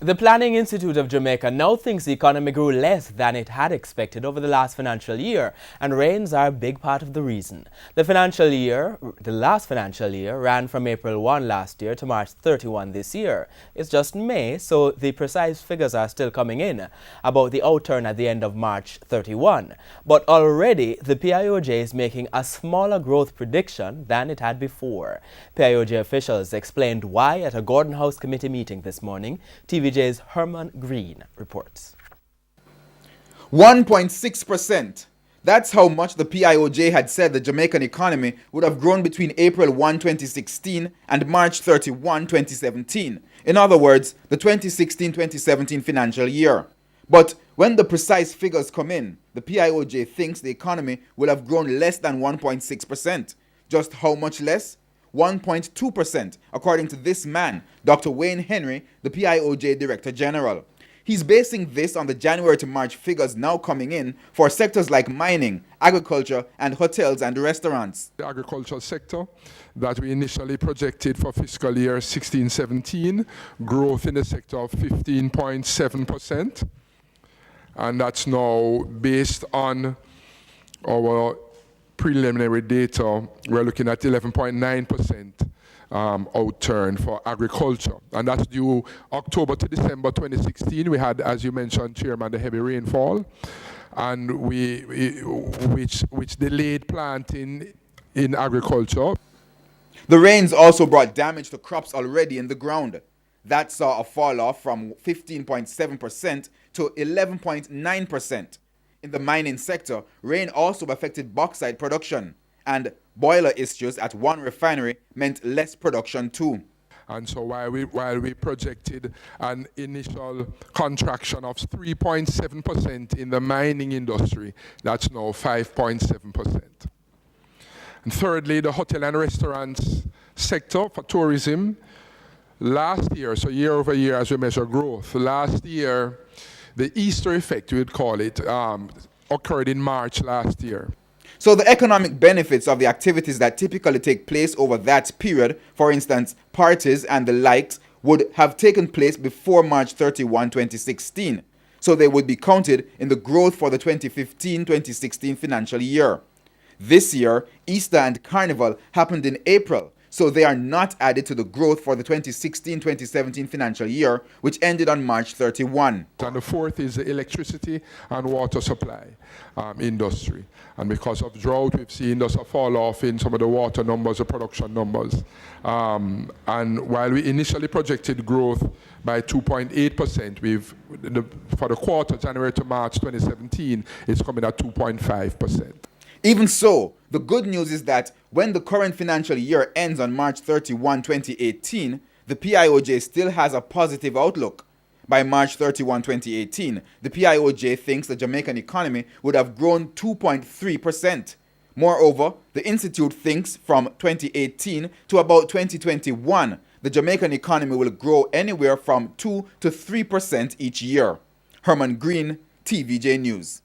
The Planning Institute of Jamaica now thinks the economy grew less than it had expected over the last financial year, and rains are a big part of the reason. The last financial year ran from April 1 last year to March 31 this year. It's just May, so the precise figures are still coming in about the outturn at the end of March 31. But already, the PIOJ is making a smaller growth prediction than it had before. PIOJ officials explained why at a Gordon House committee meeting this morning. TVJ's Herman Green reports. 1.6%. That's how much the PIOJ had said the Jamaican economy would have grown between April 1, 2016 and March 31, 2017. In other words, the 2016-2017 financial year. But when the precise figures come in, the PIOJ thinks the economy will have grown less than 1.6%. Just how much less? 1.2%, according to this man, Dr. Wayne Henry, the PIOJ Director General. He's basing this on the January to March figures now coming in for sectors like mining, agriculture, and hotels and restaurants. The agricultural sector that we initially projected for fiscal year 16-17, growth in the sector of 15.7%. And that's now based on our preliminary data. We're looking at 11.9% outturn for agriculture, and that's due October to December 2016. We had, as you mentioned, Chairman, the heavy rainfall, and which delayed planting in agriculture. The rains also brought damage to crops already in the ground. That saw a fall off from 15.7% to 11.9%. In the mining sector, rain also affected bauxite production, and boiler issues at one refinery meant less production too. And so while we projected an initial contraction of 3.7% in the mining industry, that's now 5.7%. And thirdly, the hotel and restaurants sector for tourism, last year, so year over year as we measure growth, last year, the Easter effect, we would call it, occurred in March last year. So the economic benefits of the activities that typically take place over that period, for instance, parties and the likes, would have taken place before March 31, 2016. So they would be counted in the growth for the 2015-2016 financial year. This year, Easter and Carnival happened in April, so they are not added to the growth for the 2016-2017 financial year, which ended on March 31. And the fourth is the electricity and water supply industry. And because of drought, we've seen there's a fall off in some of the water numbers, the production numbers. And while we initially projected growth by 2.8%, for the quarter, January to March 2017, it's coming at 2.5%. Even so, the good news is that when the current financial year ends on March 31, 2018, the PIOJ still has a positive outlook. By March 31, 2018, the PIOJ thinks the Jamaican economy would have grown 2.3%. Moreover, the Institute thinks from 2018 to about 2021, the Jamaican economy will grow anywhere from 2 to 3% each year. Herman Green, TVJ News.